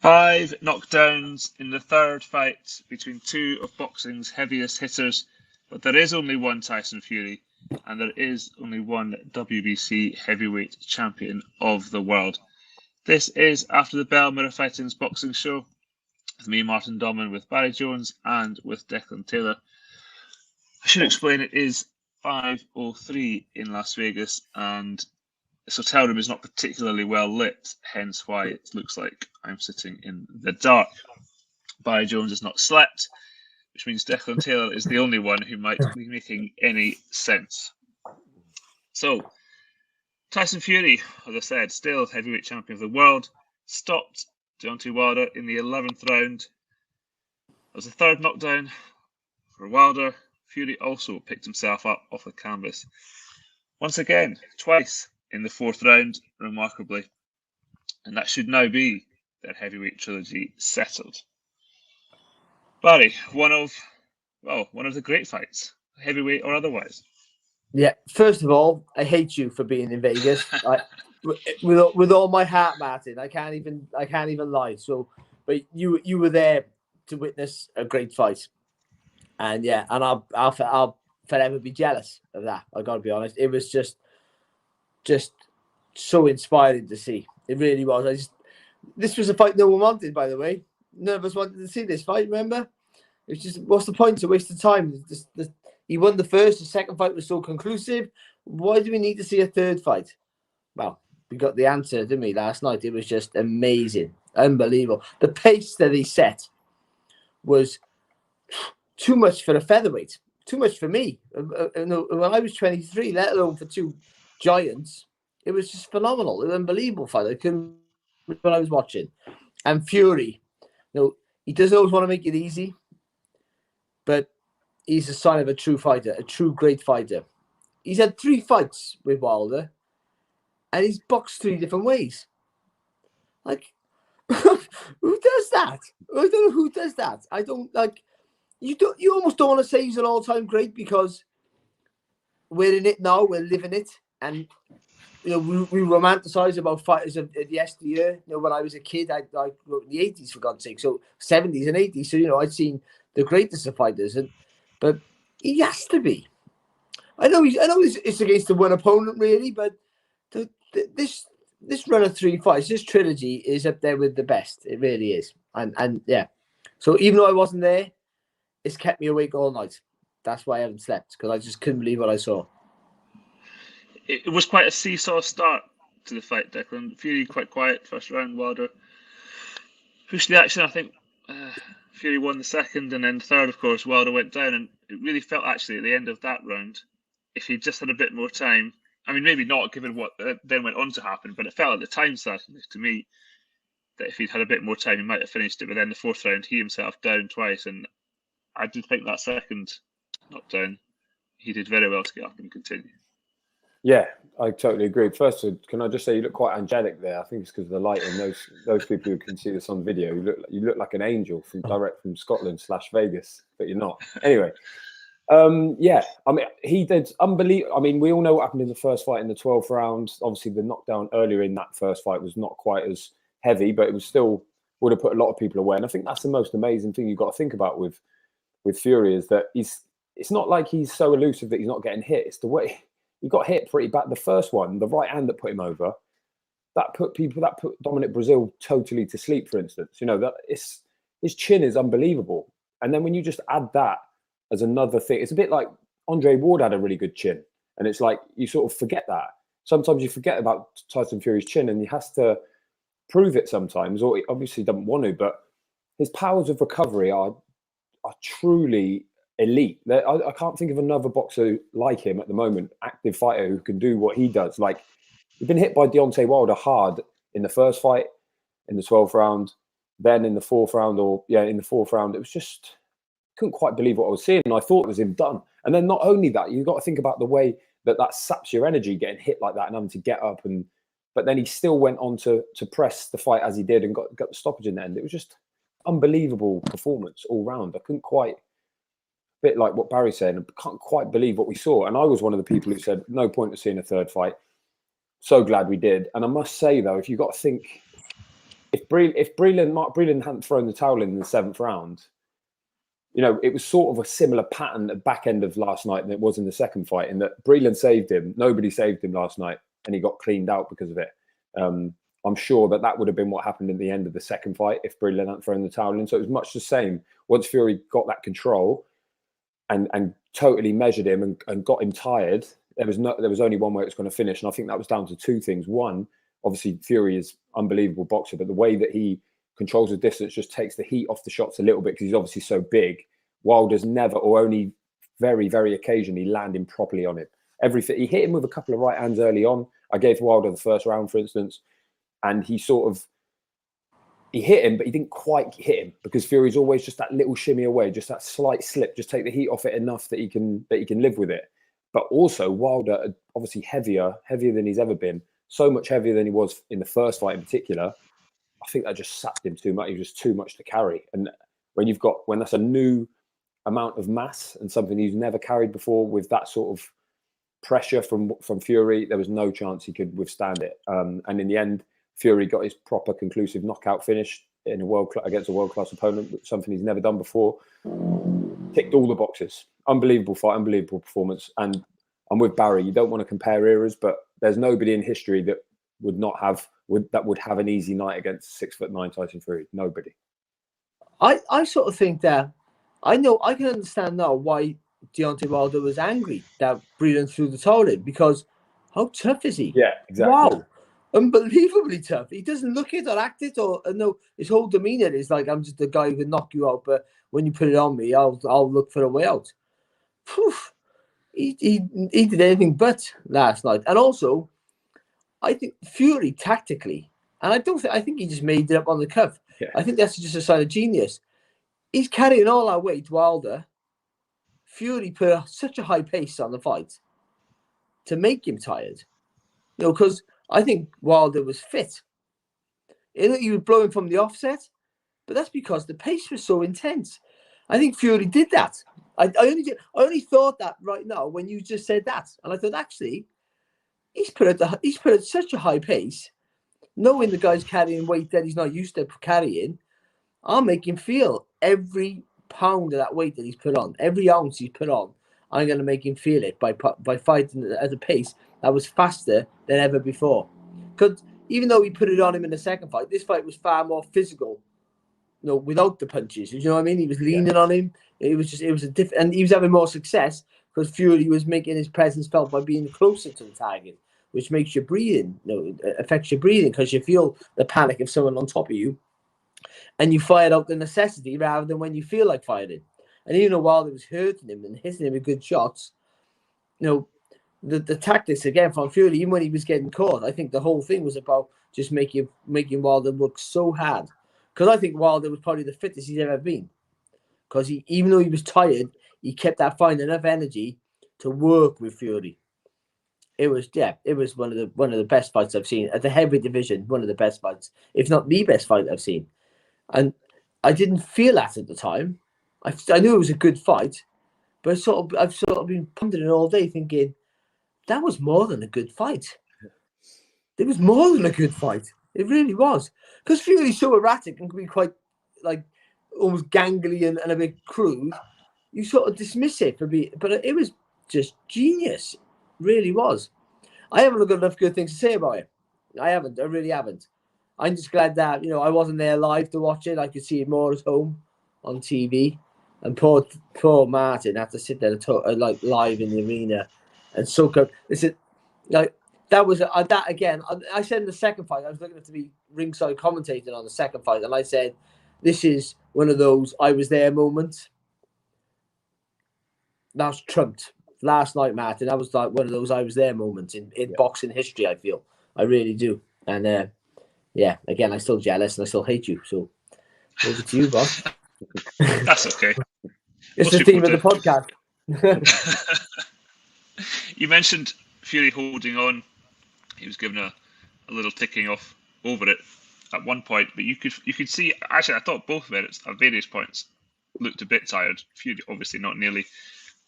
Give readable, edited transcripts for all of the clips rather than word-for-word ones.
5 knockdowns in the third fight between two of boxing's heaviest hitters, but there is only one Tyson Fury, and there is only one WBC heavyweight champion of the world. This is after the Bell Mirror Fightings boxing show with me, Martin Domin, with Barry Jones, and with Declan Taylor. I should explain it is 5:03 in Las Vegas, and this hotel room is not particularly well lit, hence why it looks like I'm sitting in the dark. Barry Jones has not slept, which means Declan Taylor is the only one who might be making any sense. So, Tyson Fury, as I said, still heavyweight champion of the world, stopped Deontay Wilder in the 11th round. That was the third knockdown for Wilder. Fury also picked himself up off the canvas. Once again, twice in the fourth round, remarkably. And that should now be their heavyweight trilogy settled. Barry, one of the great fights, heavyweight or otherwise. Yeah, first of all, I hate you for being in Vegas. With all my heart, Martin, I can't even lie. So, but you were there to witness a great fight, and yeah, and I'll forever be jealous of that. I got to be honest. It was just so inspiring to see. It really was. This was a fight no one wanted, by the way. None of us wanted to see this fight. Remember, it was just, what's the point? To waste the time. He won the first. The second fight was so conclusive. Why do we need to see a third fight? Well, we got the answer, didn't we, last night? It was just amazing. Unbelievable. The pace that he set was too much for a featherweight. Too much for me. When I was 23, let alone for two giants, it was just phenomenal. It was an unbelievable fight. I couldn't when I was watching. And Fury, he doesn't always want to make it easy, but he's a sign of a true fighter, a true great fighter. He's had 3 fights with Wilder, and he's boxed 3 different ways. Like, who does that? I don't know who does that. I don't like. You almost don't want to say he's an all-time great because we're in it now. We're living it, and we romanticize about fighters of the yesteryear. When I was a kid, I grew up in the 80s, for God's sake. So 70s and 80s. So I'd seen the greatest of fighters, but he has to be. I know it's against the one opponent, really, but this run of 3 fights, this trilogy is up there with the best. It really is, and yeah. So even though I wasn't there, it's kept me awake all night. That's why I haven't slept, because I just couldn't believe what I saw. It was quite a seesaw start to the fight, Declan. Fury quite quiet first round. Wilder pushed the action. I think Fury won the second, and then third, of course, Wilder went down. And it really felt actually at the end of that round, if he just had a bit more time, I mean, maybe not given what then went on to happen, but it felt at the time, certainly to me, that if he'd had a bit more time, he might have finished it. But then the fourth round, he himself down twice, and I did think that second knockdown, he did very well to get up and continue. Yeah, I totally agree. First, can I just say you look quite angelic there? I think it's because of the lighting. Those people who can see this on video, you look like an angel direct from Scotland / Vegas, but you're not. Anyway, yeah, I mean, he did unbelievable. I mean, we all know what happened in the first fight in the 12th round. Obviously, the knockdown earlier in that first fight was not quite as heavy, but it was still would have put a lot of people away. And I think that's the most amazing thing you've got to think about with Fury is that it's not like he's so elusive that he's not getting hit. It's the way he got hit pretty bad. The first one, the right hand that put him over, that put Dominic Brazil totally to sleep, for instance. That his chin is unbelievable. And then when you just add that as another thing, it's a bit like Andre Ward had a really good chin. And it's like you sort of forget that. Sometimes you forget about Tyson Fury's chin, and he has to prove it sometimes, or he obviously doesn't want to, but his powers of recovery are truly elite. I can't think of another boxer like him at the moment, active fighter, who can do what he does. Like, he'd been hit by Deontay Wilder hard in the first fight, in the 12th round, then in the 4th round, it was just, couldn't quite believe what I was seeing. And I thought it was him done. And then not only that, you've got to think about the way that saps your energy, getting hit like that and having to get up. But then he still went on to press the fight as he did and got the stoppage in the end. It was just unbelievable performance all round. I couldn't quite, a bit like what Barry said, I can't quite believe what we saw. And I was one of the people who said, no point of seeing a third fight. So glad we did. And I must say, though, if you've got to think, if Mark Breland hadn't thrown the towel in the 7th round, it was sort of a similar pattern at the back end of last night than it was in the second fight, in that Breland saved him. Nobody saved him last night, and he got cleaned out because of it. I'm sure that would have been what happened in the end of the second fight if Breland hadn't thrown the towel in. So it was much the same. Once Fury got that control and totally measured him and got him tired, there was only one way it was going to finish. And I think that was down to two things. One, obviously Fury is unbelievable boxer, but the way that he controls the distance just takes the heat off the shots a little bit because he's obviously so big. Wilder's never, or only very, very occasionally, landing properly on him. Everything, he hit him with a couple of right hands early on. I gave Wilder the first round, for instance, and he hit him, but he didn't quite hit him because Fury's always just that little shimmy away, just that slight slip, just take the heat off it enough that he can live with it. But also Wilder, obviously heavier than he's ever been, so much heavier than he was in the first fight in particular. I think that just sapped him too much. He was just too much to carry. And when that's a new amount of mass and something he's never carried before with that sort of pressure from Fury, there was no chance he could withstand it. And in the end, Fury got his proper conclusive knockout finish against a world-class opponent, something he's never done before. Ticked all the boxes. Unbelievable fight, unbelievable performance. And I'm with Barry. You don't want to compare eras, but there's nobody in history that would have an easy night against 6'9" Tyson Fury. Nobody. I sort of think that I can understand now why Deontay Wilder was angry that Breland threw the towel in, because how tough is he? Yeah, exactly. Wow. Unbelievably tough. He doesn't look it or act it or no. His whole demeanor is like, I'm just the guy who can knock you out, but when you put it on me, I'll look for a way out. Phew. He did anything but last night. And also, I think Fury tactically, and I think he just made it up on the cuff. Yeah. I think that's just a sign of genius. He's carrying all that weight, Wilder. Fury put such a high pace on the fight to make him tired. Because I think Wilder was fit. He was blowing from the offset, but that's because the pace was so intense. I think Fury did that. I only thought that right now when you just said that, and I thought actually he's put at such a high pace, knowing the guy's carrying weight that he's not used to carrying. I'll make him feel every pound of that weight that he's put on, every ounce he's put on. I'm going to make him feel it by fighting at a pace that was faster than ever before. Because even though he put it on him in the second fight, this fight was far more physical. Without the punches. You know what I mean? He was leaning on him. It was a different, and he was having more success because Fury was making his presence felt by being closer to the target, which makes your breathing, affects your breathing because you feel the panic of someone on top of you, and you fired out the necessity rather than when you feel like firing. And even though Wilder was hurting him and hitting him with good shots, the tactics again from Fury, even when he was getting caught, I think the whole thing was about just making Wilder work so hard. Because I think Wilder was probably the fittest he's ever been. Because even though he was tired, he kept finding enough energy to work with Fury. It was one of the best fights I've seen at the heavyweight division. One of the best fights, if not the best fight I've seen. And I didn't feel that at the time. I knew it was a good fight, but I've sort of been pondering all day, thinking that was more than a good fight. It was more than a good fight. It really was. Because Fury's so erratic and can be quite, almost gangly and a bit crude. You sort of dismiss it but it was just genius. It really was. I haven't got enough good things to say about it. I really haven't. I'm just glad that, I wasn't there live to watch it. I could see it more at home on TV. And poor Martin had to sit there live in the arena and soak up. Listen, that was that again. I said in the second fight, I was looking to be ringside commentating on the second fight, and I said, "This is one of those I was there moments." That was trumped last night, Martin. That was like one of those I was there moments in boxing history. I feel I really do, and again, I'm still jealous and I still hate you. So over to you, boss. That's okay. It's the theme of the podcast. You mentioned Fury holding on. He was given a little ticking off over it at one point, but you could see. Actually, I thought both minutes at various points looked a bit tired. Fury obviously not nearly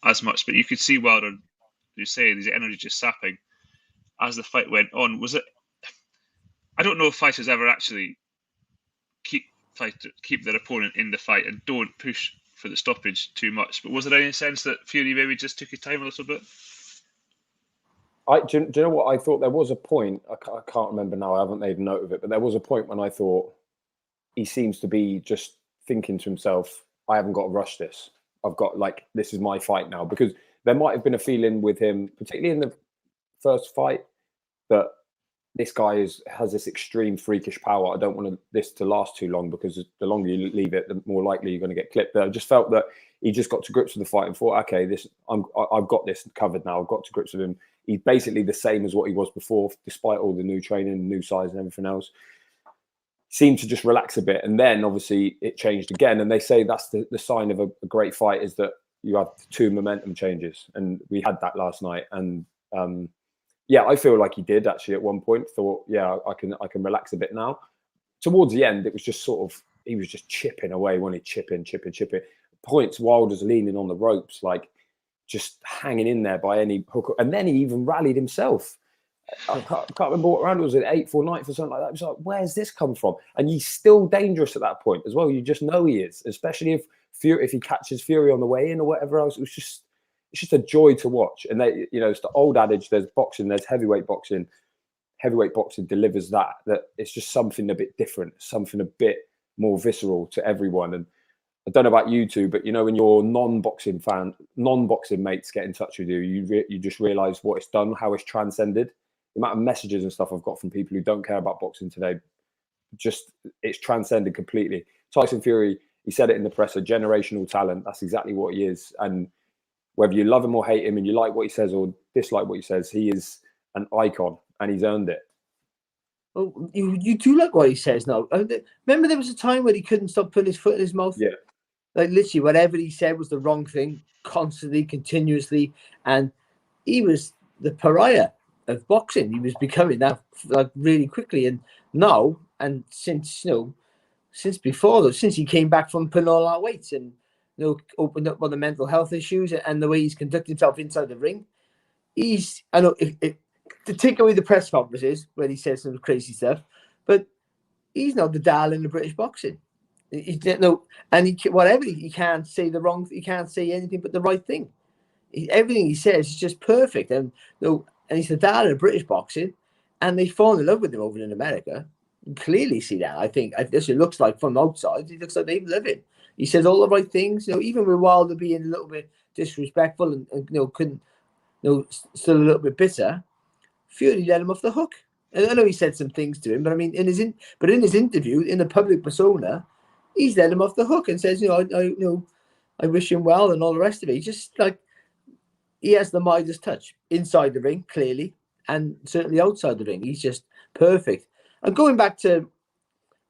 as much, but you could see Wilder. You say his energy just sapping as the fight went on. Was it? I don't know if fighters ever actually keep their opponent in the fight and don't push for the stoppage too much. But was there any sense that Fury maybe just took his time a little bit? Do you know what I thought? There was a point, I can't remember now, I haven't made a note of it, but there was a point when I thought he seems to be just thinking to himself, I haven't got to rush this. I've got, like, this is my fight now. Because there might have been a feeling with him, particularly in the first fight, that this guy has this extreme freakish power. I don't want this to last too long, because the longer you leave it, the more likely you're going to get clipped. But I just felt that he just got to grips with the fight and thought, okay, I've got this covered now. I've got to grips with him. He's basically the same as what he was before, despite all the new training, new size and everything else. Seemed to just relax a bit. And then obviously it changed again. And they say that's the sign of a great fight, is that you have 2 momentum changes. And we had that last night. And yeah, I feel like he did actually at one point. Thought, yeah, I can relax a bit now. Towards the end, it was just sort of, he was just chipping away when he chipping. Points, Wilder's leaning on the ropes, like just hanging in there by any hook. And then he even rallied himself. I can't remember what round it was, at 8th or 9th or something like that. It was like, where's this come from? And he's still dangerous at that point as well. You just know he is, especially if he catches Fury on the way in or whatever else. It's just a joy to watch. And they, it's the old adage: there's boxing, there's heavyweight boxing. Heavyweight boxing delivers that it's just something a bit different, something a bit more visceral to everyone. And I don't know about you two, but when your non-boxing mates get in touch with you, you just realize what it's done, how it's transcended. The amount of messages and stuff I've got from people who don't care about boxing today, it's transcended completely. Tyson Fury, he said it in the press, a generational talent. That's exactly what he is. And whether you love him or hate him and you like what he says or dislike what he says, he is an icon and he's earned it. Well, you do like what he says now. Remember there was a time where he couldn't stop putting his foot in his mouth? Yeah. Like literally whatever he said was the wrong thing, constantly, continuously. And he was the pariah of boxing. He was becoming that, like, really quickly. And now, and since before though, since he came back from putting all our weights and opened up on the mental health issues and the way he's conducted himself inside the ring, I know if to take away the press conferences where he says some crazy stuff, but he's not the darling of British boxing. He can't say he can't say anything but the right thing. Everything he says is just perfect, and he's the darling of British boxing, and they fall in love with him over in America. You clearly see that. I think this it looks like from outside. He looks like they love him. He says all the right things. Even with Wilder being a little bit disrespectful and couldn't, still a little bit bitter, Fury let him off the hook. And I know he said some things to him, but I mean, in his interview, in the public persona, he's let him off the hook and says, I wish him well and all the rest of it. He's just like, he has the Midas touch inside the ring, clearly, and certainly outside the ring. He's just perfect. And going back to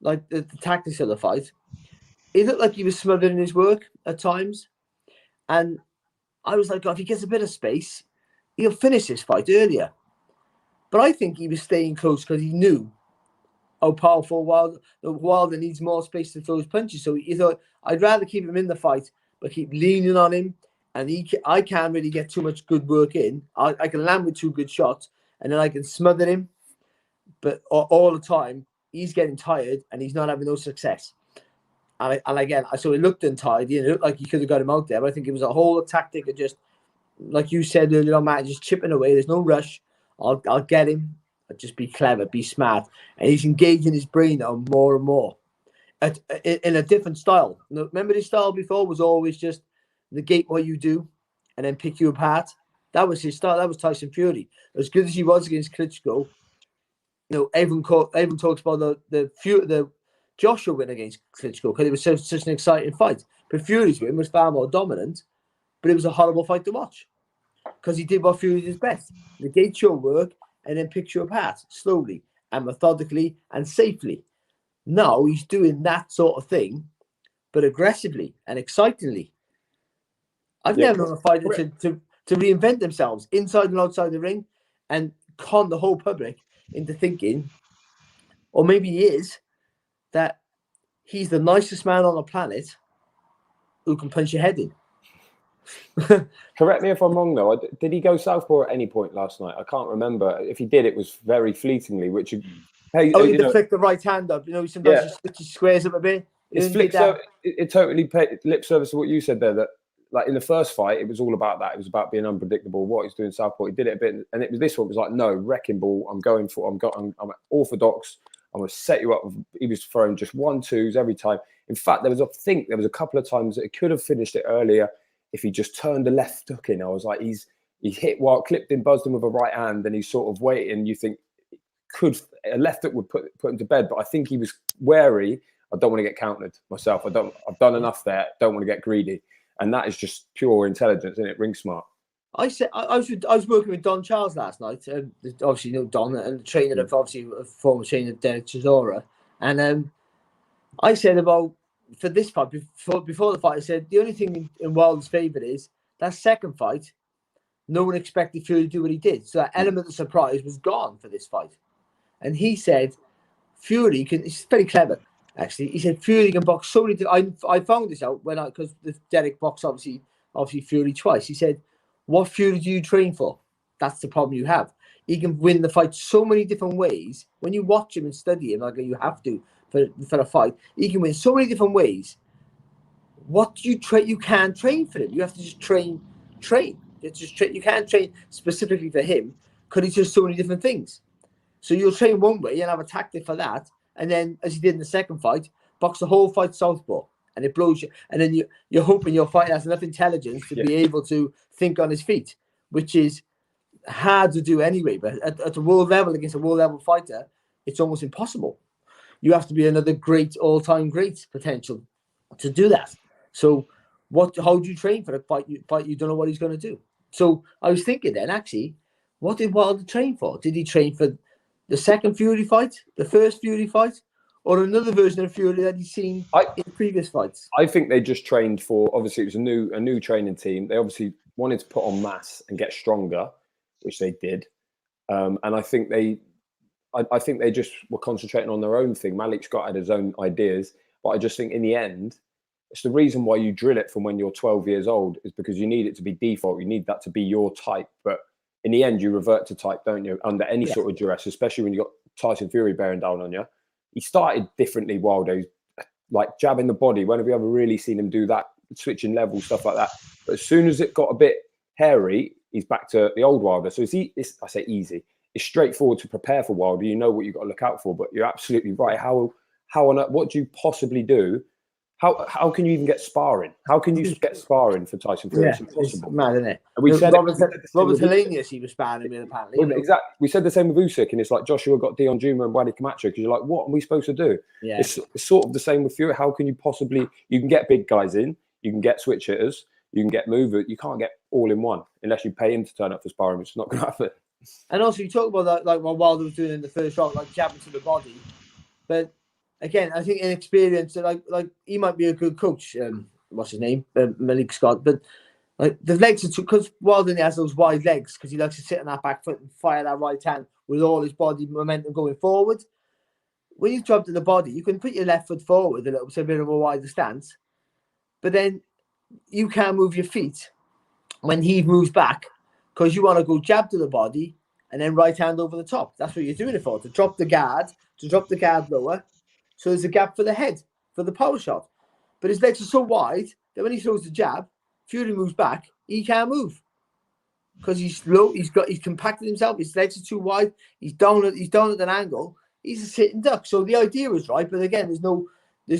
like the tactics of the fight, it looked like he was smothering his work at times. And I was like, if he gets a bit of space, he'll finish this fight earlier. But I think he was staying close because he knew how powerful Wilder needs more space to throw his punches. So he thought, I'd rather keep him in the fight, but keep leaning on him. And I can't really get too much good work in. I can land with 2 good shots, and then I can smother him. But all the time, he's getting tired, and he's not having no success. And again, so it looked untidy, and it looked like he could have got him out there. But I think it was a whole tactic of just, like you said earlier on, Matt, just chipping away. There's no rush. I'll get him. I'll just be clever, be smart. And he's engaging his brain now more and more in a different style. Remember his style before was always just negate what you do and then pick you apart. That was his style. That was Tyson Fury. As good as he was against Klitschko, everyone talks about the Joshua win against Klitschko because it was such an exciting fight. But Fury's win was far more dominant, but it was a horrible fight to watch because he did what Fury did best: negate your work and then pick you apart slowly and methodically and safely. Now he's doing that sort of thing, but aggressively and excitingly. I've never known a fighter to reinvent themselves inside and outside the ring and con the whole public into thinking, or maybe he is, that he's the nicest man on the planet who can punch your head in. Correct me if I'm wrong, though. Did he go southpaw at any point last night? I can't remember. If he did, it was very flickingly, which... He flicked the right hand up. Sometimes he squares up a bit. It totally paid lip service to what you said there. That like in the first fight, it was all about that. It was about being unpredictable. What he's doing southpaw, he did it a bit, and it was this one. It was like, no, wrecking ball. I'm orthodox. I'm gonna set you up. He was throwing just 1-2s every time. In fact, there was a couple of times that it could have finished it earlier if he just turned the left hook in. I was like, he hit while clipped him, buzzed him with a right hand, and he's sort of waiting. You think a left hook would put him to bed, but I think he was wary. I don't want to get countered myself. I've done enough there. Don't want to get greedy, and that is just pure intelligence, isn't it? Ring smart. I was working with Don Charles last night. Obviously, you know Don, and the trainer of obviously a former trainer Derek Chisora. And I said about for this fight before the fight, I said the only thing in Wilder's favour is that second fight. No one expected Fury to do what he did, so that element of surprise was gone for this fight. And he said Fury can. It's very clever, actually. He said Fury can box so many. I found this out because Derek boxed obviously Fury twice. He said, "What Fury do you train for? That's the problem you have. He can win the fight so many different ways. When you watch him and study him, like you have to for a fight, he can win so many different ways. What do you train? You can't train for him. You have to just train. It's just you can't train specifically for him because he's just so many different things. So you'll train one way and have a tactic for that, and then as he did in the second fight, box the whole fight southpaw, and it blows you. And then you're hoping your fighter has enough intelligence to be able to think on his feet, which is hard to do anyway. But at the world level against a world level fighter, it's almost impossible. You have to be another great all-time great potential to do that. So how do you train for a fight? You don't know what he's going to do. So I was thinking then, actually, what did Wilder train for? Did he train for the second Fury fight, the first Fury fight, or another version of Fury that he's seen in previous fights? I think they just trained for. Obviously, it was a new training team. They obviously wanted to put on mass and get stronger, which they did. And I think they just were concentrating on their own thing. Malik Scott had his own ideas, but I just think in the end, it's the reason why you drill it from when you're 12 years old is because you need it to be default. You need that to be your type. But in the end, you revert to type, don't you? Under any sort of duress, especially when you got Tyson Fury bearing down on you. He started differently, Wilder, like jabbing the body. When have you ever really seen him do that? Switching levels, stuff like that. But as soon as it got a bit hairy, he's back to the old Wilder. So I say easy. It's straightforward to prepare for Wilder. You know what you've got to look out for. But you're absolutely right. How on earth, what do you possibly do? How can you even get sparring? How can you get sparring for Tyson Fury? It's impossible. It's mad, isn't it? And we said Robert Helenius, he was sparring with apparently. Well, exactly. We said the same with Usyk, and it's like Joshua got Dion Juma and Wadi Camacho because you're like, what are we supposed to do? Yeah. It's sort of the same with Fury. How can you possibly? You can get big guys in, you can get switch hitters, you can get movers. You can't get all in one unless you pay him to turn up for sparring, which is not going to happen. And also, you talk about that, like what Wilder was doing in the first round, like jabbing to the body, but. Again, I think inexperience, like he might be a good coach. What's his name? Malik Scott. But like the legs are too, because Wilder has those wide legs because he likes to sit on that back foot and fire that right hand with all his body momentum going forward. When you drop to the body, you can put your left foot forward a bit of a wider stance, but then you can't move your feet when he moves back because you want to go jab to the body and then right hand over the top. That's what you're doing it for, to drop the guard lower. So there's a gap for the head, for the power shot. But his legs are so wide that when he throws the jab, Fury moves back, he can't move. Because he's low, he's compacted himself, his legs are too wide, he's down at an angle, he's a sitting duck. So the idea was right, but again, there's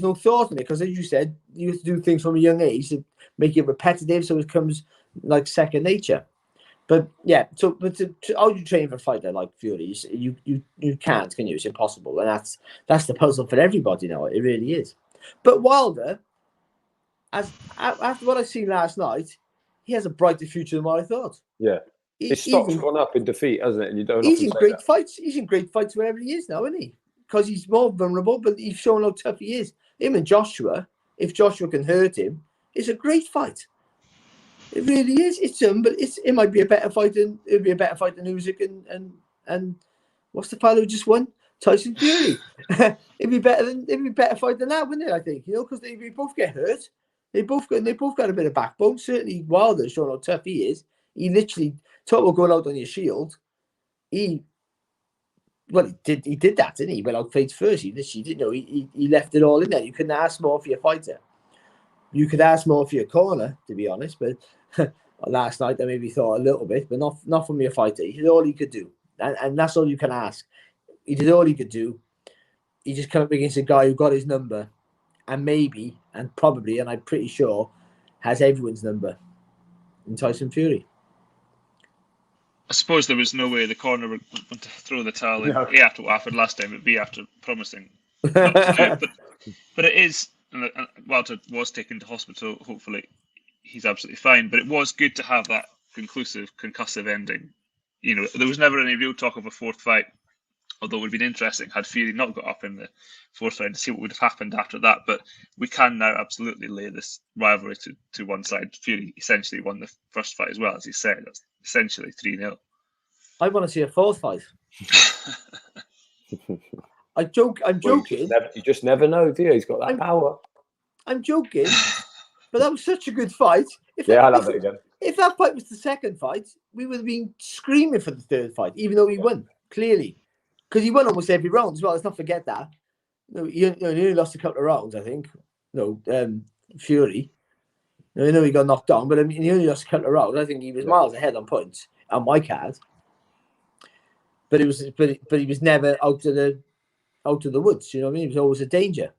no thought in it, because as you said, you have to do things from a young age to make it repetitive so it comes like second nature. But yeah, how do you train for a fighter like Fury? You can't, can you? It's impossible, and that's the puzzle for everybody now. It really is. But Wilder, after what I've seen last night, he has a brighter future than what I thought. Yeah, his stock's gone up in defeat, hasn't it? And you don't. He's in great fights. He's in great fights wherever he is now, isn't he? Because he's more vulnerable, but he's shown how tough he is. Him and Joshua, if Joshua can hurt him, it's a great fight. It really is. But it might be a better fight than Usyk and what's the fellow who just won? Tyson Fury. it'd be a better fight than that, wouldn't it? I think, because they both get hurt. They both got a bit of backbone. Certainly Wilder's showing how tough he is. He literally talk about going out on your shield. He Well, he did that, didn't he? Well, out face first, he didn't know. He left it all in there. You couldn't ask more for your fighter. You could ask more for your corner, to be honest. But last night, I maybe thought a little bit, but not from your fighter. He did all he could do, and that's all you can ask. He did all he could do. He just came up against a guy who got his number, and maybe, and probably, and I'm pretty sure, has everyone's number in Tyson Fury. I suppose there was no way the corner would want to throw the towel in. No. A, after what happened last time, but B, after promising not to do it. But it is, and Wilder was taken to hospital. Hopefully, he's absolutely fine. But it was good to have that conclusive, concussive ending. You know, there was never any real talk of a fourth fight, although it would have been interesting had Fury not got up in the fourth round to see what would have happened after that. But we can now absolutely lay this rivalry to one side. Fury essentially won the first fight as well, as he said. That's essentially 3-0. I want to see a fourth fight. I'm joking. You just never know, do you? He's got that power. I'm joking, but that was such a good fight. I love it again. If that fight was the second fight, we would have been screaming for the third fight, even though he won, clearly. Because he won almost every round as well. Let's not forget that. He only lost a couple of rounds, I think. Fury. I know he got knocked down, but I mean, he only lost a couple of rounds. I think he was miles ahead on points on my card. But he was never out of the woods. You know what I mean? He was always a danger.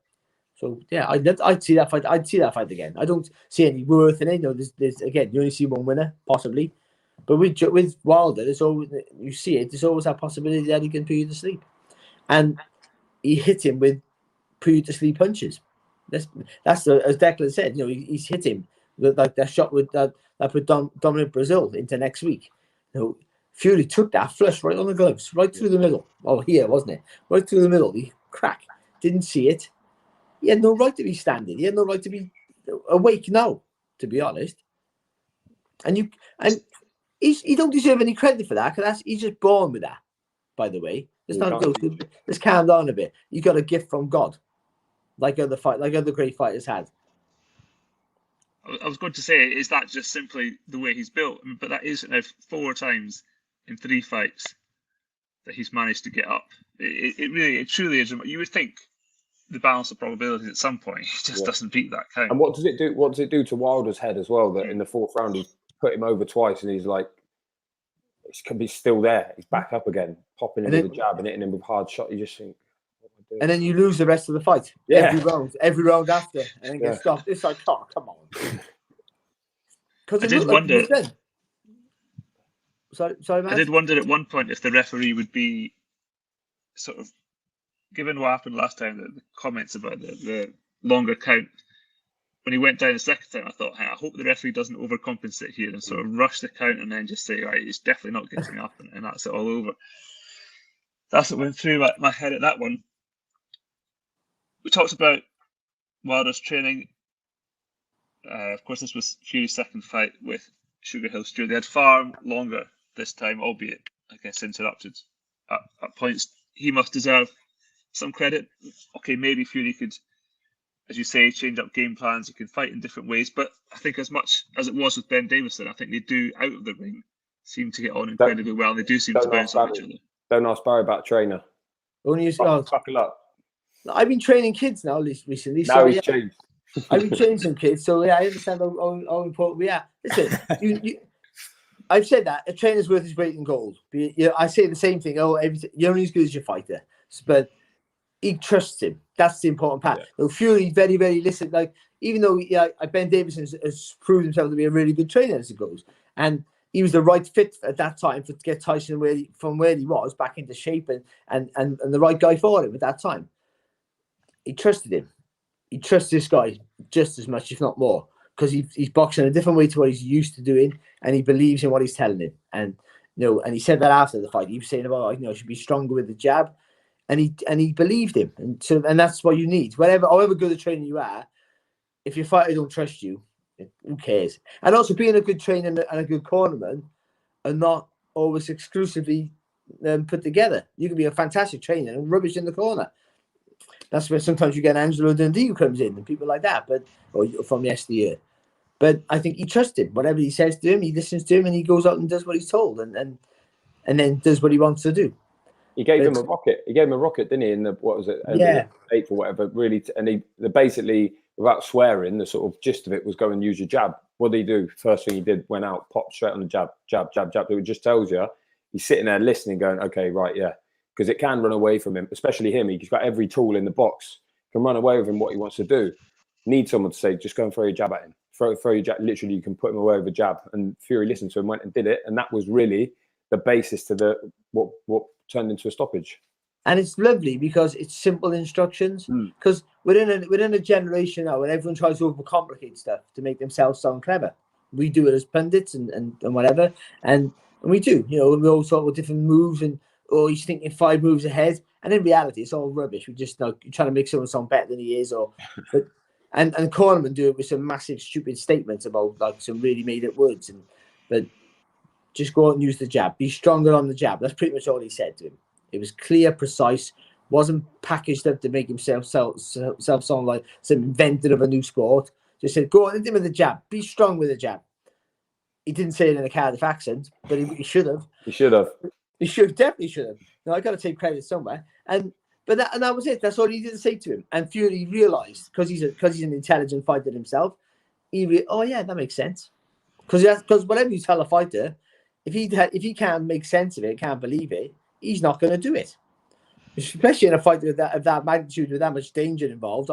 So yeah, I'd see that fight. I'd see that fight again. I don't see any worth in it. There's again, you only see one winner possibly. But with Wilder, there's always, you see it. There's always that possibility that he can put you to sleep, and he hit him with put you to sleep punches. That's as Declan said. He's hit him like that shot with that put Domin Brazil into next week. Fury took that flush right on the gloves, right through the middle. Oh, here wasn't it? Right through the middle. He crack. Didn't see it. He had no right to be standing. He had no right to be awake now, to be honest. And he don't deserve any credit for that, because he's just born with that. By the way, let's calm down a bit. You got a gift from God, like other great fighters had. I was going to say, is that just simply the way he's built? But that is now 4 times in 3 fights that he's managed to get up. It truly is. You would think the balance of probabilities at some point, he just doesn't beat that count. And what does it do? What does it do to Wilder's head as well? That in the 4th round he put him over twice, and he's like, he can be still there. He's back up again, popping him with a jab and hitting him with a hard shot. You just think, what am I doing? And then you lose the rest of the fight. Yeah. Every round after, and then get stopped. It's like, oh, come on. I did wonder. Sorry, Matt? I did wonder at one point if the referee would be sort of, given what happened last time, the comments about the longer count. When he went down the second time, I thought, hey, I hope the referee doesn't overcompensate here and sort of rush the count and then just say, right, he's definitely not getting up, and that's it all over. That's what went through my head at that one. We talked about Wilder's training. Of course, this was Fury's second fight with Sugar Hill Stewart. They had far longer this time, albeit, I guess, interrupted at points. He must deserve some credit. Okay, maybe Fury could, as you say, change up game plans. He can fight in different ways. But I think as much as it was with Ben Davison, I think they do, out of the ring, seem to get on incredibly well. And they do seem to bounce off each other. Don't ask Barry about trainer. Buckle up. I've been training kids now recently. Now he's changed. I've been training some kids, so I understand how important we are. Listen, I've said that a trainer's worth his weight in gold. I say the same thing. You're only as good as your fighter, but he trusts him. That's the important part. Yeah. Fury, very, very listen. Like, even though Ben Davison has proved himself to be a really good trainer as it goes, and he was the right fit at that time to get Tyson from where he was back into shape and the right guy for him at that time. He trusted him. He trusts this guy just as much, if not more, because he's boxing a different way to what he's used to doing, and he believes in what he's telling him. And and he said that after the fight. He was saying about I should be stronger with the jab, and he believed him. And that's what you need. However good a trainer you are, if your fighter don't trust you, who cares? And also, being a good trainer and a good cornerman are not always exclusively put together. You can be a fantastic trainer and rubbish in the corner. That's where sometimes you get Angelo Dundee who comes in and people like that, or from yesteryear. But I think he trusts him. Whatever he says to him, he listens to him, and he goes out and does what he's told, and then does what he wants to do. He gave him a rocket. He gave him a rocket, didn't he? In the what was it? Yeah. Eighth or whatever. Really, and he basically, without swearing, the sort of gist of it was go and use your jab. What did he do? First thing he did, went out, popped straight on the jab. It just tells you he's sitting there listening, going, okay, right, yeah, because it can run away from him, especially him. He's got every tool in the box. Can run away with him what he wants to do. Need someone to say, just go and throw your jab at him. Throw your jab. Literally, you can put him away with a jab. And Fury listened to him, went and did it, and that was really the basis to the what turned into a stoppage. And it's lovely because it's simple instructions. Because we're in a generation now where everyone tries to overcomplicate stuff to make themselves sound clever. We do it as pundits and whatever, and we do. You know, we all talk about different moves and he's thinking 5 moves ahead, and in reality, it's all rubbish. We just trying to make someone sound better than he is, and Cornerman do it with some massive stupid statements about like some really made up words, but just go out and use the jab. Be stronger on the jab. That's pretty much all he said to him. It was clear, precise, wasn't packaged up to make himself sound like some inventor of a new sport. Just said, go on, hit him with the jab. Be strong with the jab. He didn't say it in a Cardiff accent, but he should have. He should have. He definitely should have. Now, I got to take credit somewhere. And that was it. That's all he didn't say to him. And Fury realised, because he's an intelligent fighter himself, oh yeah, that makes sense. Because whatever you tell a fighter, if he can't make sense of it, can't believe it, he's not going to do it. Especially in a fight of that magnitude, with that much danger involved,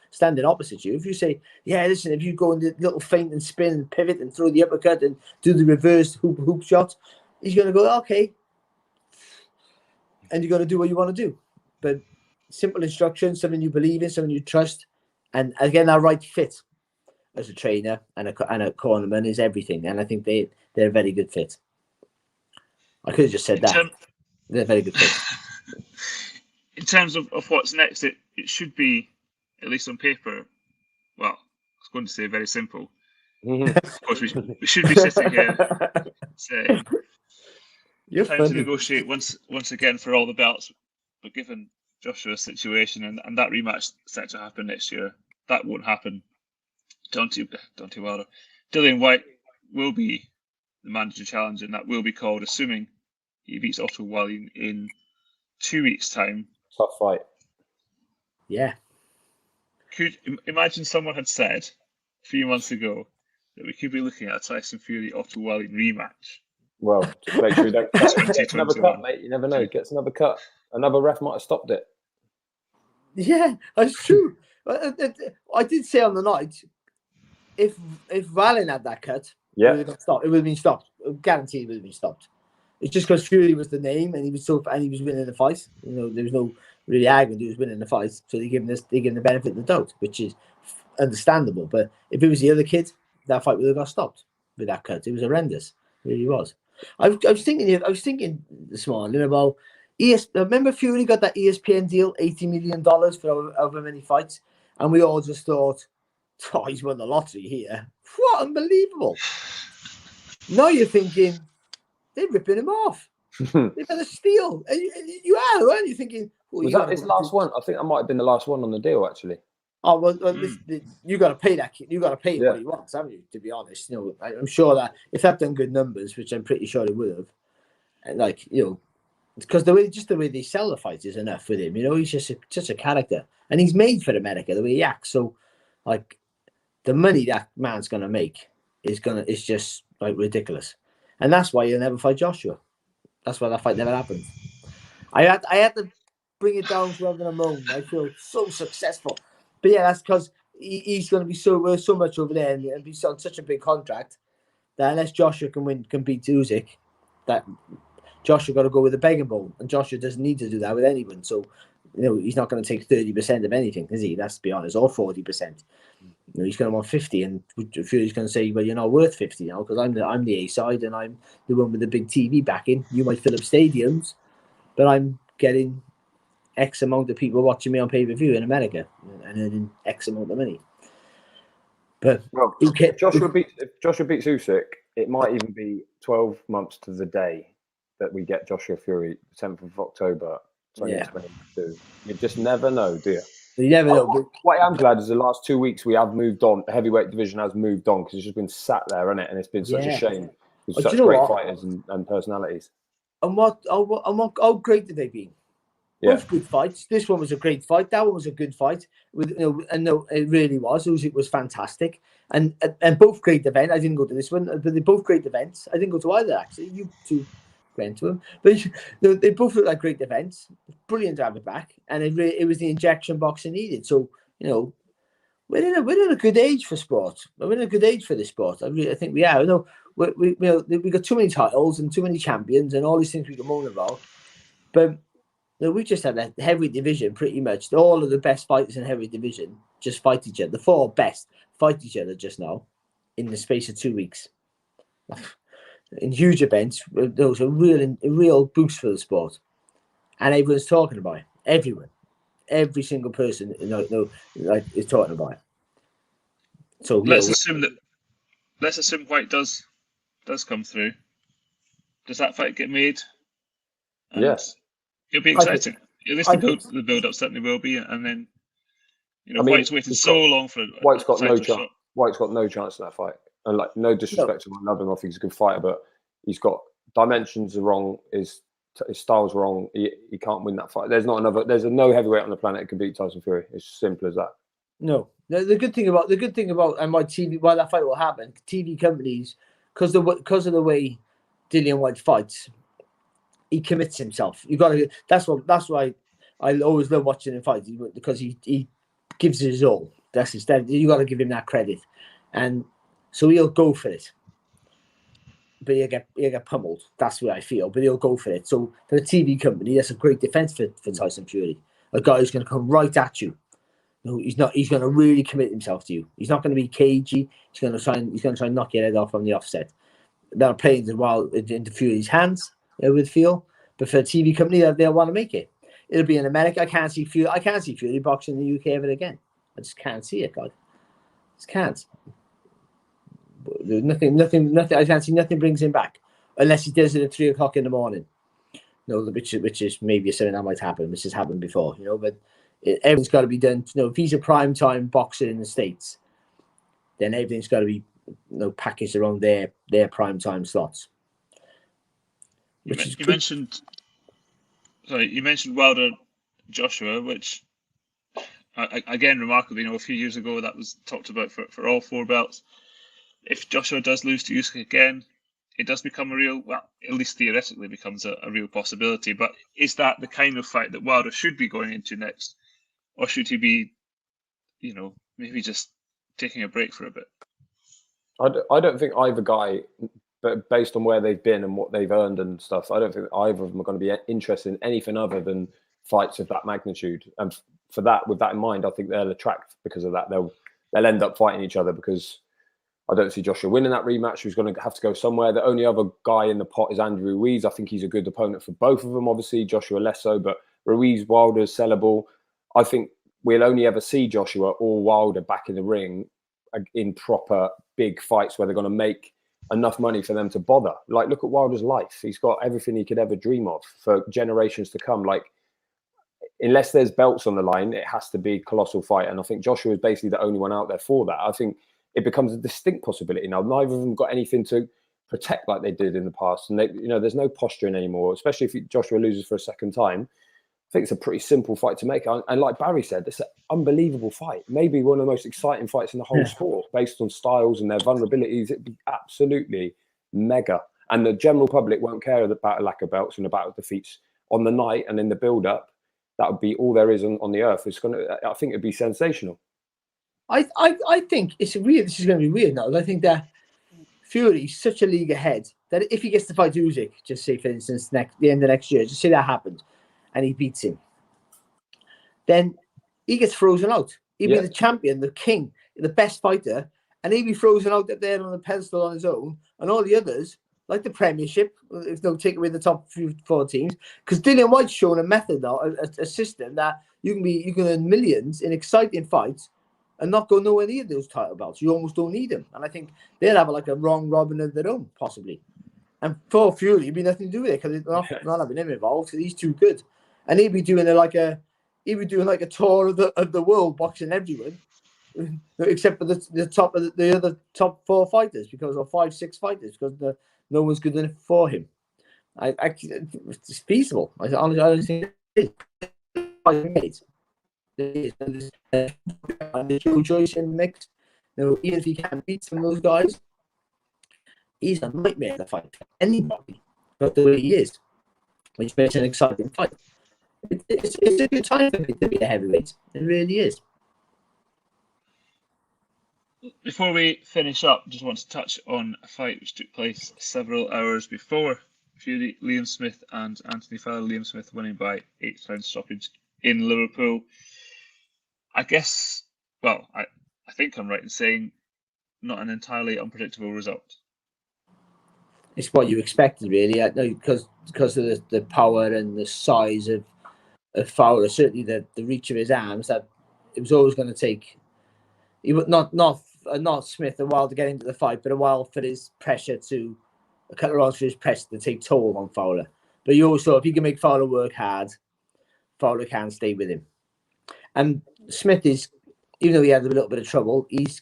standing opposite you. If you say, yeah, listen, if you go in the little feint and spin and pivot and throw the uppercut and do the reverse hoop shot, he's going to go, okay. And you're going to do what you want to do. But simple instructions, something you believe in, something you trust. And again, that right fit as a trainer and a cornerman is everything. And I think they're a very good fit. I could have just said that. They're a very good fit. In terms of what's next, it should be, at least on paper, well, I was going to say very simple. Of course, we should be sitting here saying, time to negotiate once again for all the belts. But given Joshua's situation and that rematch set to happen next year, that won't happen. Deontay Wilder. Dillian Whyte will be the manager challenge, and that will be called, assuming he beats Otto Wallin in 2 weeks' time. Tough fight. Yeah. Could imagine someone had said a few months ago that we could be looking at a Tyson Fury Otto Wallin rematch. Well, just make sure you don't get another cut, mate. You never know. Gets another cut. Another ref might have stopped it. Yeah, that's true. I did say on the night, if Wallin had that cut, it would have been stopped. Guaranteed, it would have been stopped. It's just because Fury was the name and he was winning the fight. You know, there was no really argument. He was winning the fight, so they give him the benefit of the doubt, which is understandable. But if it was the other kid, that fight would have got stopped with that cut. It was horrendous. It really was. I was thinking this morning about remember Fury got that ESPN deal, $80 million for however many fights, and we all just thought, oh, he's won the lottery here. What unbelievable! Now you're thinking they're ripping him off. They've had a steal. You are, aren't you? Thinking, was that his last one? I think that might have been the last one on the deal, actually. Oh well, you got to pay that kid. You got to pay him what he wants, haven't you? To be honest, you know, I'm sure that if they've done good numbers, which I'm pretty sure they would have, and like you know, because the way they sell the fight is enough with him. You know, he's just a character, and he's made for America the way he acts. So, like, the money that man's gonna make is just like ridiculous, and that's why he'll never fight Joshua. That's why that fight never happened. I had to bring it down to having a moan. I feel so successful. But yeah, that's because he's going to be worth so much over there and be on such a big contract that unless Joshua can beat Usyk, that Joshua got to go with a begging bowl, and Joshua doesn't need to do that with anyone. So, you know, he's not going to take 30% of anything, is he? Let's be honest, or 40%. You know, he's going to want 50, and Fury's going to say, "Well, you're not worth 50 now because I'm the A side and I'm the one with the big TV backing. You might fill up stadiums, but I'm getting X amount of people watching me on pay-per-view in America and earning X amount of money." But if Joshua beats Usyk, it might even be 12 months to the day that we get Joshua Fury, 10th of October, 2022. You just never know, do you? You never know. What I am glad is the last 2 weeks we have moved on. The heavyweight division has moved on because it's just been sat there, hasn't it? And it's been such a shame with such great fighters and personalities. how great have they been? Yeah. Both good fights. This one was a great fight. That one was a good fight. It really was. It was fantastic. And both great events. I didn't go to this one, but they're both great events. I didn't go to either, actually. You two went to them. But they both look like great events. Brilliant to have it back. And it was the injection boxing needed. So, we're in a good age for sport. We're in a good age for this sport. I think we are. We got too many titles and too many champions and all these things we can moan about. But we just had a heavyweight division pretty much. All of the best fighters in heavyweight division just fight each other. The 4 best fight each other just now in the space of 2 weeks. In huge events, there was a real boost for the sport. And everyone's talking about it. Everyone. Every single person is talking about it. So let's assume White does come through. Does that fight get made? Yes. It'll be exciting. At least the build up certainly will be, and then White's waited so long for White's got no chance. White's got no chance in that fight, and like no disrespect to him, I love him. I think he's a good fighter, but he's got dimensions are wrong. His style's wrong. He can't win that fight. There's no heavyweight on the planet that can beat Tyson Fury. It's simple as that. No, the good thing about and why that fight will happen. TV companies, because of the way Dillian White fights, he commits himself. You got to. That's why I always love watching him fight, because he gives his all. That's his. You got to give him that credit, and so he'll go for it. But he'll get pummeled. That's what I feel. But he'll go for it. So for the TV company, that's a great defense for Tyson Fury. A guy who's going to come right at you. No, he's not. He's going to really commit himself to you. He's not going to be cagey. He's going to try and knock your head off on the offset. They're playing into Fury's hands. I would feel, but for a TV company, they'll want to make it. It'll be in America. I can't see Fury boxing in the UK ever again. I just can't see it, God. Just can't. Nothing. I can't see nothing brings him back unless he does it at 3 o'clock in the morning. Which is maybe something that might happen, which has happened before. But everything's got to be done. If he's a prime time boxer in the States, then everything's got to be packaged around their prime time slots. You mentioned Wilder Joshua, which again remarkably, a few years ago that was talked about for all 4 belts. If Joshua does lose to Usyk again, it does become at least theoretically becomes a real possibility. But is that the kind of fight that Wilder should be going into next, or should he be, maybe just taking a break for a bit? I don't think either guy, but based on where they've been and what they've earned and stuff, I don't think either of them are going to be interested in anything other than fights of that magnitude. And with that in mind, I think they'll attract because of that. They'll end up fighting each other because I don't see Joshua winning that rematch. He's going to have to go somewhere. The only other guy in the pot is Andrew Ruiz. I think he's a good opponent for both of them, obviously. Joshua less so, but Ruiz, Wilder, sellable. I think we'll only ever see Joshua or Wilder back in the ring in proper big fights where they're going to make enough money for them to bother. Like, look at Wilder's life. He's got everything he could ever dream of for generations to come. Like, unless there's belts on the line, it has to be a colossal fight. And I think Joshua is basically the only one out there for that. I think it becomes a distinct possibility now. Neither of them got anything to protect like they did in the past. And there's no posturing anymore, especially if Joshua loses for a second time. I think it's a pretty simple fight to make. And like Barry said, it's an unbelievable fight. Maybe one of the most exciting fights in the whole sport, based on styles and their vulnerabilities. It'd be absolutely mega. And the general public won't care about a lack of belts and about defeats on the night and in the build-up. That would be all there is on the earth. I think it'd be sensational. I think it's weird. This is going to be weird now. I think that Fury's such a league ahead that if he gets to fight Usyk, just say for instance the end of next year, just say that happens, and he beats him, then he gets frozen out. He'll be the champion, the king, the best fighter, and he'll be frozen out there on the pedestal on his own, and all the others, like the Premiership, if they'll take away the top 4 teams, because Dillian White's shown a method now, a system that you can earn millions in exciting fights and not go nowhere near those title belts. You almost don't need them. And I think they'll have a wrong robin of their own, possibly. And for Fury, it'd be nothing to do with it because they're not having him involved because he's too good. And he'd be doing a tour of the world, boxing everyone, except for the other top 4 fighters, or 5, 6 fighters, because no one's good enough for him. It's feasible. I honestly think it is. There's no choice in the mix. Even if he can't beat some of those guys, he's a nightmare to fight for anybody. But the way he is, which makes an exciting fight. It's a good time for me to be a heavyweight. It really is. Before we finish up, just want to touch on a fight which took place several hours before Fury, Liam Smith and Anthony Fowler. Liam Smith winning by 8th round stoppage in Liverpool. I guess, well, I think I'm right in saying not an entirely unpredictable result. It's what you expected, really, because of the power and the size of Fowler. Certainly, the reach of his arms. That it was always going to take. He would not Smith a while to get into the fight, but a while for his pressure to a couple of rounds for his pressure to take toll on Fowler. But you also, if you can make Fowler work hard, Fowler can stay with him. And Smith is, even though he had a little bit of trouble, he's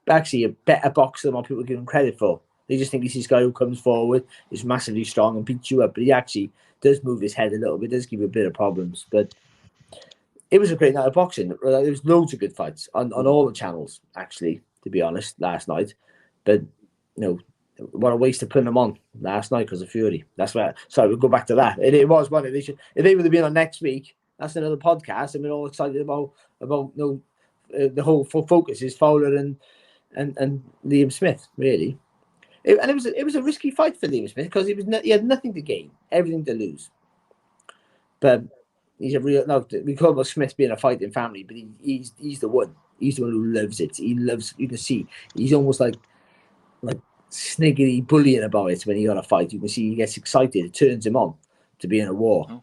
actually a better boxer than what people give him credit for. They just think he's this guy who comes forward, is massively strong and beats you up, but he actually does move his head a little bit, does give you a bit of problems. But it was a great night of boxing. There was loads of good fights on all the channels, actually, to be honest, last night. But, what a waste of putting them on last night because of Fury. That's where. Sorry, we'll go back to that. It was one of these. If they would have been on next week, that's another podcast, and we're all excited about the whole focus is Fowler and Liam Smith, really. It was a risky fight for Liam Smith because he had nothing to gain, everything to lose. But he's a real. No, we call about Smith being a fighting family, but he's the one. He's the one who loves it. He loves. You can see he's almost like sniggery bullying about it when he got a fight. You can see he gets excited. It turns him on to be in a war. Oh.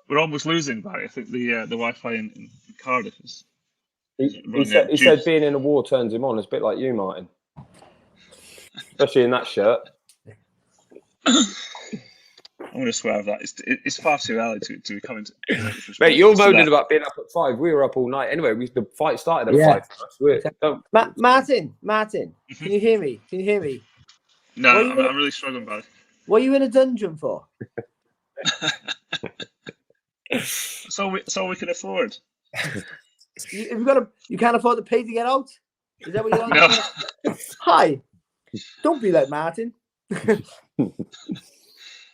We're almost losing, Barry. I think the Wi-Fi in Cardiff is. He said being in a war turns him on. It's a bit like you, Martin, especially in that shirt. I'm going to swear that it's far too early to be coming to. Mate, you're moaning about being up at 5. We were up all night anyway. The fight started at 5. Martin, can you hear me? No, I'm really struggling, Barry. What are you in a dungeon for? So we can afford. You can't afford to pay to get out. Is that what you want? No. Hi, don't be like Martin.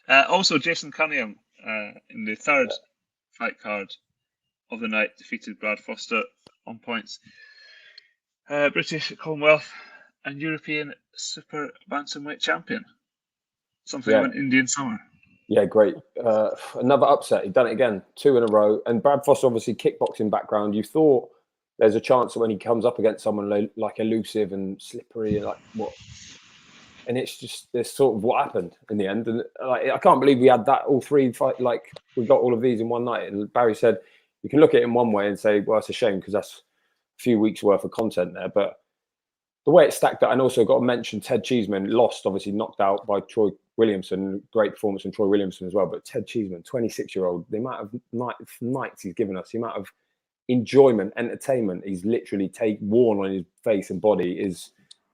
Also, Jason Cunningham in the third fight card of the night defeated Brad Foster on points. British, Commonwealth, and European Super Bantamweight champion. Something of an Indian summer. Yeah, great. Another upset. He'd done it again, 2 in a row. And Brad Foster, obviously, kickboxing background. You thought there's a chance that when he comes up against someone like elusive and slippery, like what? And it's just this sort of what happened in the end. And I can't believe we had that all 3 fight. Like we got all of these in one night. And Barry said you can look at it in one way and say, well, it's a shame because that's a few weeks worth of content there. But the way it stacked up, and also got to mention Ted Cheeseman lost, obviously knocked out by Troy Williamson. Great performance from Troy Williamson as well. But Ted Cheeseman, 26-year-old, the amount of nights he's given us, the amount of enjoyment, entertainment he's literally worn on his face and body is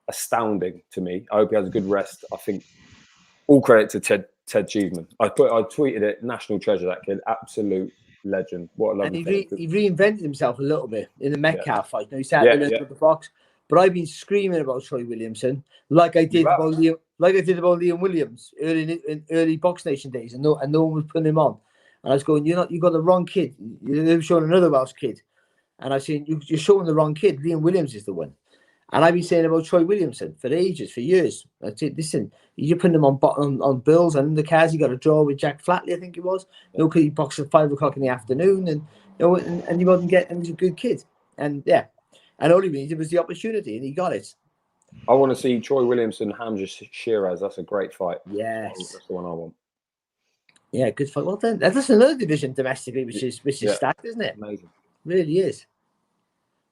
astounding to me. I hope he has a good rest. I think all credit to Ted Cheeseman. I tweeted it, national treasure, that kid, absolute legend. What a lovely and he reinvented himself a little bit in the Metcalf fight. Now, he sat there with the box. But I've been screaming about Troy Williamson, like I did about Liam Williams in early Box Nation days, and no one was putting him on. And I was going, you got the wrong kid. You're showing another Welsh kid, and I said, you're showing the wrong kid. Liam Williams is the one. And I've been saying about Troy Williamson for ages, for years. I said, listen, you're putting him on bills, and in the cars he got a draw with Jack Flatley, I think it was. Because he boxed at 5 o'clock in the afternoon, and he wasn't getting. He's a good kid, and yeah. And all he needed was the opportunity, and he got it. I want to see Troy Williamson, Hamza Shiraz. That's a great fight. Yes, that's the one I want. Yeah, good fight. Well then, that's another division domestically, which is stacked, isn't it? Amazing, really is.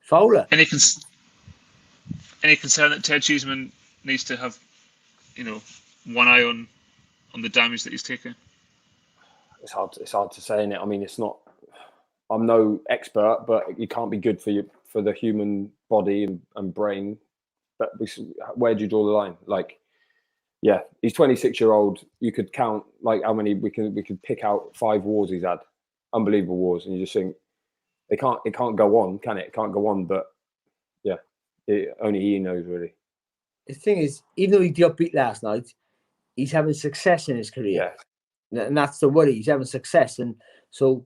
Fowler. Any concern that Ted Cheeseman needs to have, one eye on the damage that he's taken? It's hard to say, innit? I mean, it's not. I'm no expert, but it can't be good for the human body and brain where do you draw the line? Like, yeah, he's 26-year-old. You could count like how many we could pick out 5 wars he's had, unbelievable wars, and you just think it can't go on, can it? It can't go on. But yeah, only he knows really. The thing is, even though he got beat last night, he's having success in his career, and that's the worry. He's having success, and so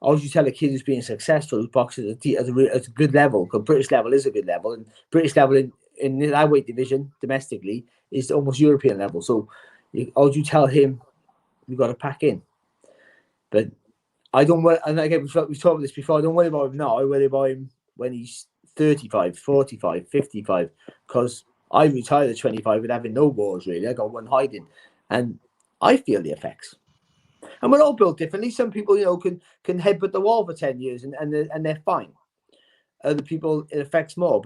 how would you tell a kid who's being successful, who's boxing at a good level? Because British level is a good level, and British level in that weight division domestically is almost European level. So how would you tell him you've got to pack in? But I don't worry, and again, we've talked about this before. I don't worry about him now. I worry about him when he's 35, 45, 55, because I retired at 25 with having no wars, really. I got one hiding, and I feel the effects. And we're all built differently. Some people, can headbutt the wall for 10 years and they're fine. Other people, it affects more.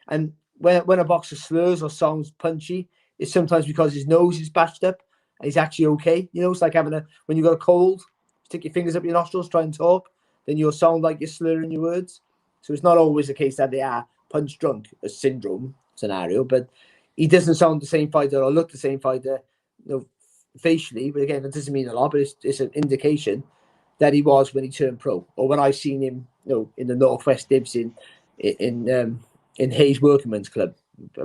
And when a boxer slurs or sounds punchy, it's sometimes because his nose is bashed up and he's actually okay. It's like when you got a cold, stick your fingers up your nostrils, try and talk, then you'll sound like you're slurring your words. So it's not always the case that they are punch drunk, a syndrome scenario, but he doesn't sound the same fighter or look the same fighter, facially. But again, that doesn't mean a lot, but it's an indication that he was when he turned pro, or when I seen him, in the Northwest Dibs in Hayes Workman's Club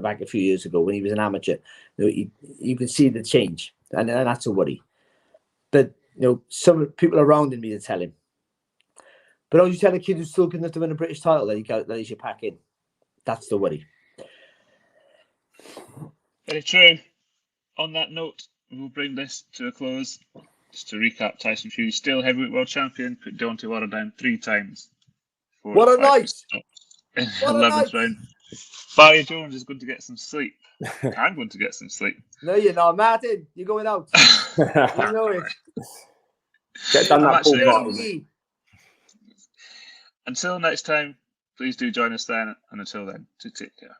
back a few years ago when he was an amateur. You can see the change, and that's a worry. But some people around him need to tell him. But how do you tell a kid who's still good enough to win a British title that he should pack in? That's the worry. Very true. On that note, we'll bring this to a close. Just to recap, Tyson Fury still heavyweight world champion, put Deontay Wilder down 3 times. What a night! In the 11th round. Barry Jones is going to get some sleep. I'm going to get some sleep. No, you're not, Martin. You're going out. You know it. Get done that pool party. Until next time, please do join us then. And until then, take care.